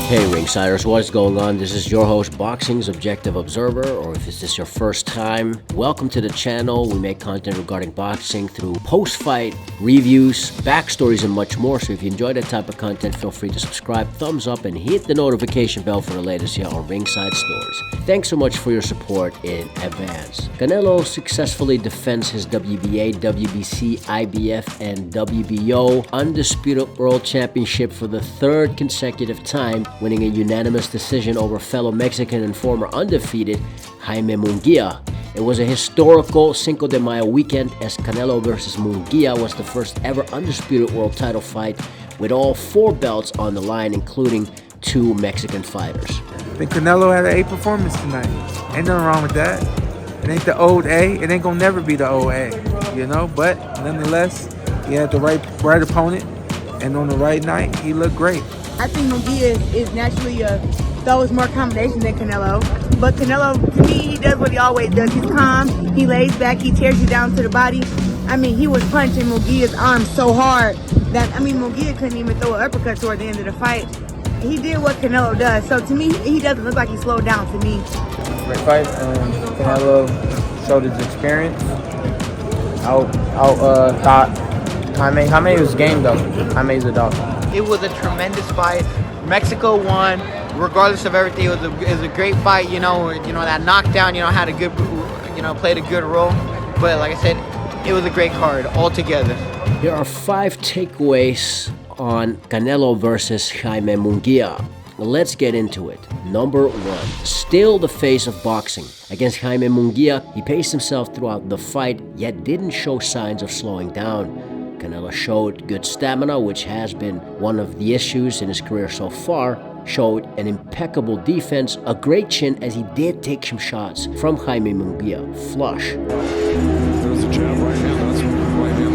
Hey Ringsiders, what is going on? This is your host, Boxing's Objective Observer, or if this is your first time, welcome to the channel. We make content regarding boxing through post-fight reviews, backstories, and much more. So if you enjoy that type of content, feel free to subscribe, thumbs up, and hit the notification bell for the latest here on Ringside Stories. Thanks so much for your support in advance. Canelo successfully defends his WBA, WBC, IBF, and WBO Undisputed World Championship for the third consecutive time, winning a unanimous decision over fellow Mexican and former undefeated Jaime Munguia. It was a historical Cinco de Mayo weekend as Canelo versus Munguia was the first ever undisputed world title fight with all four belts on the line, including two Mexican fighters. I think Canelo had an A performance tonight. Ain't nothing wrong with that. It ain't the old A. It ain't gonna never be the old A, you know? But nonetheless, he had the right opponent, and on the right night, he looked great. I think Munguia is naturally throws more combinations than Canelo. But Canelo, to me, he does what he always does. He's calm, he lays back, he tears you down to the body. I mean, he was punching Munguia's arm so hard that, Munguia couldn't even throw an uppercut toward the end of the fight. He did what Canelo does. So to me, he doesn't look like he slowed down to me. Great fight. Canelo showed his experience. Thought Jaime was game though. Jaime's a dog. It was a tremendous fight. Mexico won, regardless of everything. It was a great fight. You know that knockdown. Had a good, played a good role. But like I said, it was a great card altogether. There are 5 takeaways on Canelo versus Jaime Munguia. Let's get into it. Number 1, still the face of boxing. Against Jaime Munguia, he paced himself throughout the fight, yet didn't show signs of slowing down. Canelo showed good stamina, which has been one of the issues in his career so far, showed an impeccable defense, a great chin as he did take some shots from Jaime Munguia. Flush. There's a jab right hand. That's right hand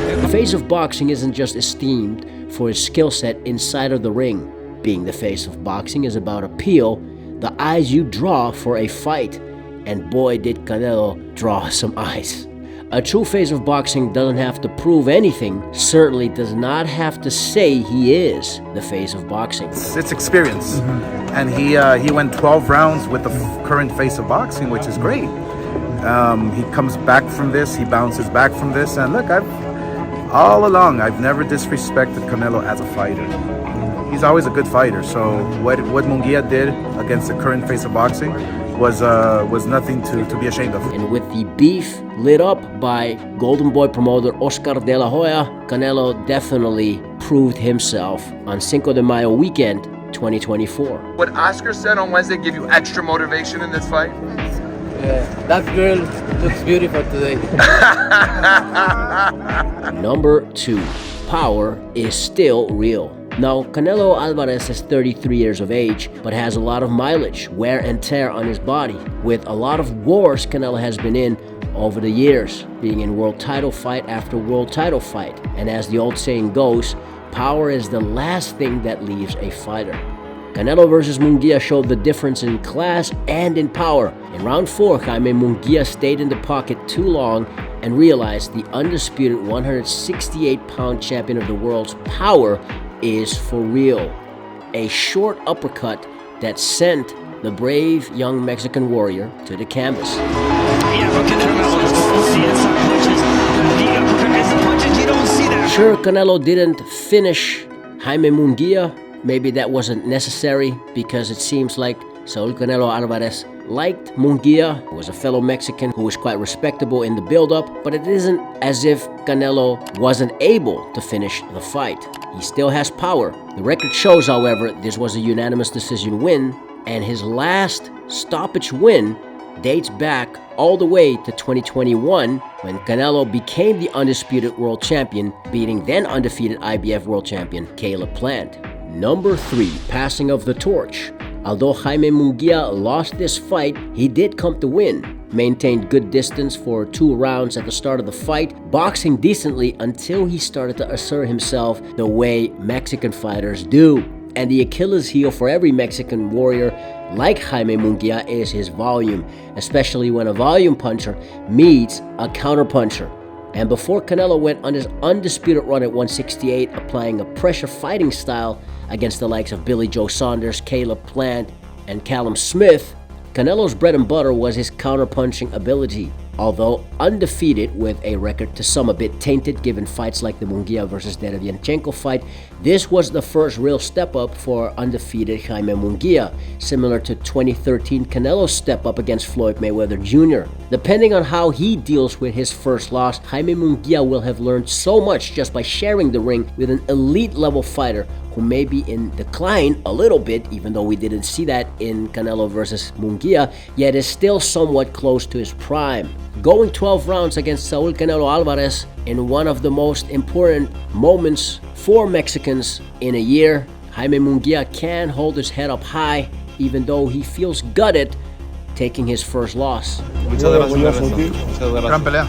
that The face of boxing isn't just esteemed for his skill set inside of the ring. Being the face of boxing is about appeal, the eyes you draw for a fight. And boy, did Canelo draw some eyes. A true face of boxing doesn't have to prove anything, certainly does not have to say he is the face of boxing. It's experience. And he went 12 rounds with the current face of boxing, which is great. He comes back from this, he bounces back from this, and look, all along, I've never disrespected Canelo as a fighter. He's always a good fighter, so what Munguia did against the current face of boxing was nothing to be ashamed of. And with the beef lit up by Golden Boy promoter Oscar De La Hoya, Canelo definitely proved himself on Cinco de Mayo weekend 2024. What Oscar said on Wednesday give you extra motivation in this fight? Yeah, that girl looks beautiful today. Number 2, power is still real. Now, Canelo Alvarez is 33 years of age, but has a lot of mileage, wear and tear on his body, with a lot of wars Canelo has been in over the years, being in world title fight after world title fight. And as the old saying goes, power is the last thing that leaves a fighter. Canelo versus Munguia showed the difference in class and in power. In round 4, Jaime Munguia stayed in the pocket too long and realized the undisputed 168-pound champion of the world's power is for real. A short uppercut that sent the brave young Mexican warrior to the canvas. Sure, Canelo didn't finish Jaime Munguia. Maybe that wasn't necessary because it seems like Saul Canelo Alvarez liked Munguia, who was a fellow Mexican who was quite respectable in the build-up, but it isn't as if Canelo wasn't able to finish the fight. He still has power. The record shows, however, this was a unanimous decision win, and his last stoppage win dates back all the way to 2021 when Canelo became the undisputed world champion, beating then undefeated IBF world champion Caleb Plant. Number 3, passing of the torch. Although Jaime Munguia lost this fight, he did come to win. Maintained good distance for 2 rounds at the start of the fight, boxing decently until he started to assert himself the way Mexican fighters do. And the Achilles heel for every Mexican warrior like Jaime Munguia is his volume, especially when a volume puncher meets a counterpuncher. And before Canelo went on his undisputed run at 168, applying a pressure fighting style against the likes of Billy Joe Saunders, Caleb Plant, and Callum Smith, Canelo's bread and butter was his counterpunching ability. Although undefeated with a record to some a bit tainted given fights like the Munguia versus Derevianchenko fight, this was the first real step up for undefeated Jaime Munguia, similar to 2013 Canelo's step up against Floyd Mayweather Jr. Depending on how he deals with his first loss, Jaime Munguia will have learned so much just by sharing the ring with an elite level fighter who may be in decline a little bit, even though we didn't see that in Canelo versus Munguia, yet is still somewhat close to his prime. Going 12 rounds against Saul Canelo Alvarez in one of the most important moments for Mexicans in a year, Jaime Munguia can hold his head up high, even though he feels gutted taking his first loss. Muchas gracias. Gran pelea.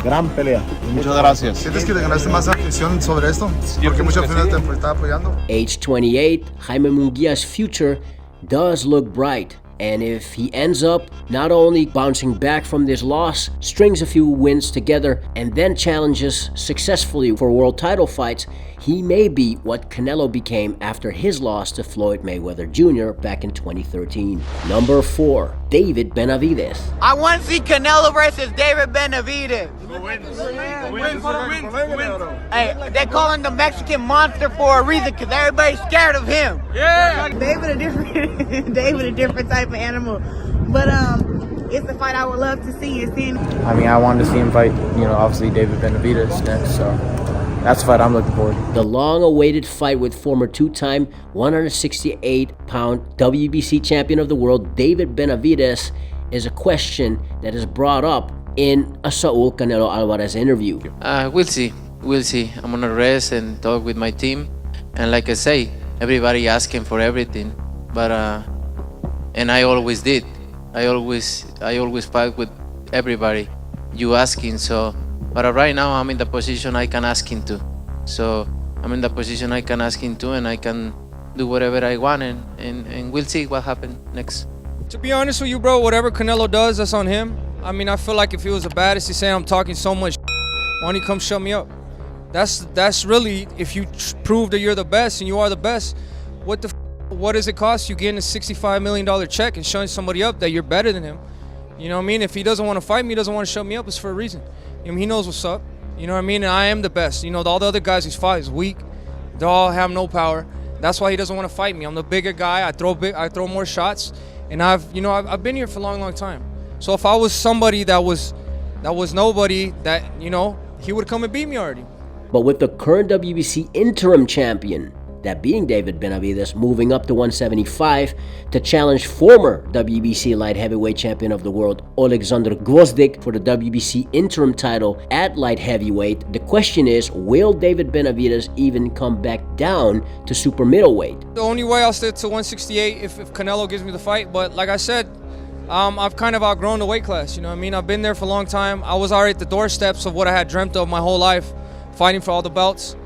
Gran pelea. Muchas gracias. ¿Sientes que te ganaste más atención sobre esto? Porque mucha gente te estaba apoyando. Age 28, Jaime Munguia's future does look bright. And if he ends up not only bouncing back from this loss, strings a few wins together, and then challenges successfully for world title fights, he may be what Canelo became after his loss to Floyd Mayweather Jr. back in 2013. Number 4, David Benavides. I want to see Canelo versus David Benavides. Hey, they call him the Mexican monster for a reason because everybody's scared of him. Yeah. David a different type of animal. But it's the fight I would love to see. I mean, I wanted to see him fight, obviously David Benavides next, so that's the fight I'm looking forward to. The long-awaited fight with former two-time 168-pound WBC champion of the world, David Benavides, is a question that is brought up in a Saul Canelo Alvarez interview. We'll see. I'm gonna rest and talk with my team. And like I say, everybody asking for everything, but and I always did. I always fight with everybody. You asking, so. But right now I'm in the position I can ask him to. So I'm in the position I can ask him to, and I can do whatever I want, and we'll see what happens next. To be honest with you, bro, whatever Canelo does, that's on him. I mean, I feel like if he was the baddest, he's saying I'm talking so much, why don't you come shut me up? That's really, if you prove that you're the best and you are the best, what does it cost you getting a $65 million check and showing somebody up that you're better than him? You know what I mean? If he doesn't want to fight me, he doesn't want to shut me up, it's for a reason. I mean, he knows what's up. You know what I mean? And I am the best. All the other guys he's fought is weak. They all have no power. That's why he doesn't want to fight me. I'm the bigger guy. I throw more shots. And I've been here for a long, long time. So if I was somebody that was nobody, that, he would come and beat me already. But with the current WBC interim champion, that being David Benavides, moving up to 175 to challenge former WBC light heavyweight champion of the world, Alexander Gvozdyk, for the WBC interim title at light heavyweight, the question is, will David Benavides even come back down to super middleweight? The only way I'll stick to 168 if Canelo gives me the fight. But like I said, I've kind of outgrown the weight class. You know what I mean? I've been there for a long time. I was already at the doorsteps of what I had dreamt of my whole life, fighting for all the belts.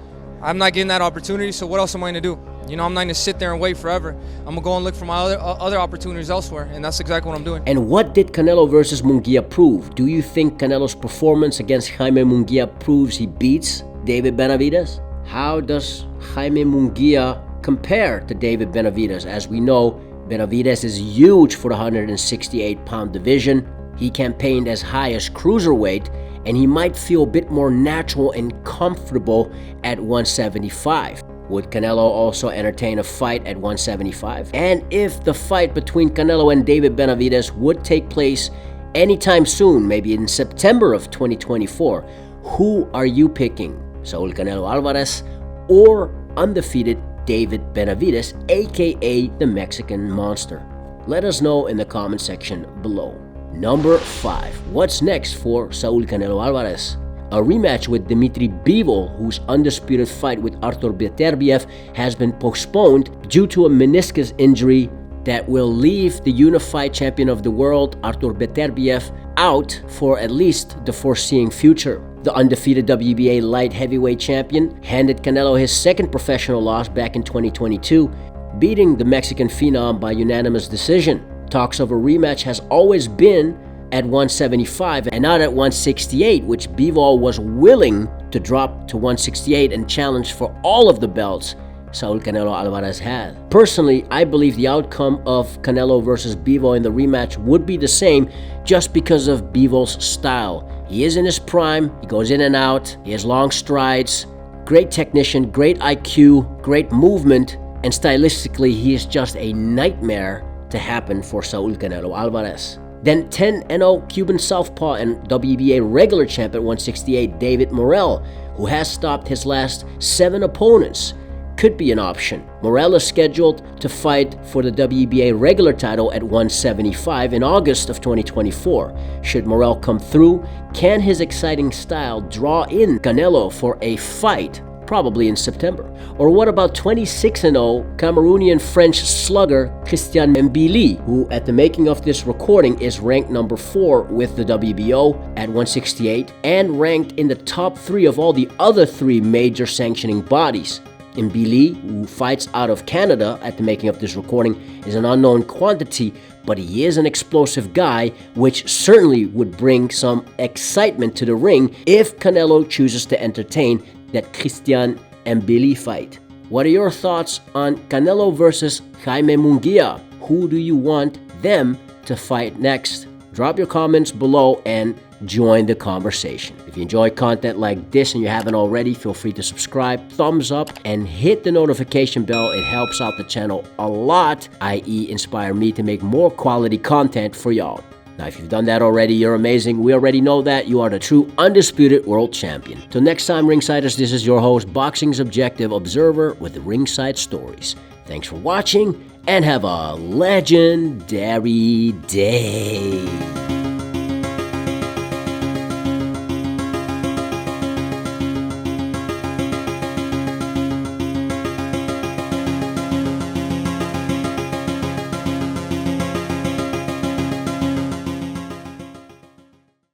I'm not getting that opportunity, so what else am I going to do? I'm not going to sit there and wait forever. I'm going to go and look for my other opportunities elsewhere, and that's exactly what I'm doing. And what did Canelo versus Munguia prove? Do you think Canelo's performance against Jaime Munguia proves he beats David Benavides? How does Jaime Munguia compare to David Benavides? As we know, Benavides is huge for the 168-pound division. He campaigned as high as cruiserweight, and he might feel a bit more natural and comfortable at 175. Would Canelo also entertain a fight at 175? And if the fight between Canelo and David Benavides would take place anytime soon, maybe in September of 2024, who are you picking? Saul Canelo Alvarez or undefeated David Benavides, aka the Mexican Monster? Let us know in the comment section below. Number 5. What's next for Saul Canelo Alvarez? A rematch with Dmitry Bivol, whose undisputed fight with Artur Beterbiev has been postponed due to a meniscus injury that will leave the unified champion of the world, Artur Beterbiev, out for at least the foreseeing future. The undefeated WBA light heavyweight champion handed Canelo his second professional loss back in 2022, beating the Mexican phenom by unanimous decision. Talks of a rematch has always been at 175 and not at 168, which Bivol was willing to drop to 168 and challenge for all of the belts Saul Canelo Alvarez had. Personally, I believe the outcome of Canelo versus Bivol in the rematch would be the same just because of Bivol's style. He is in his prime, he goes in and out, he has long strides, great technician, great IQ, great movement, and stylistically he is just a nightmare to happen for Saul Canelo Alvarez. Then 10-0 Cuban southpaw and WBA regular champ at 168 David Morrell, who has stopped his last 7 opponents, could be an option. Morrell is scheduled to fight for the WBA regular title at 175 in August of 2024. Should Morrell come through, can his exciting style draw in Canelo for a fight? Probably in September. Or what about 26-0 Cameroonian French slugger Christian Mbili, who at the making of this recording is ranked number 4 with the WBO at 168 and ranked in the top 3 of all the other 3 major sanctioning bodies. Mbili, who fights out of Canada at the making of this recording, is an unknown quantity, but he is an explosive guy, which certainly would bring some excitement to the ring if Canelo chooses to entertain that Christian Mbili fight. What are your thoughts on Canelo versus Jaime Munguia? Who do you want them to fight next? Drop your comments below and join the conversation. If you enjoy content like this and you haven't already, feel free to subscribe, thumbs up, and hit the notification bell. It helps out the channel a lot, i.e. inspire me to make more quality content for y'all. Now, if you've done that already, you're amazing. We already know that. You are the true undisputed world champion. Till next time, Ringsiders, this is your host, Boxing's Objective Observer with the Ringside Stories. Thanks for watching and have a legendary day.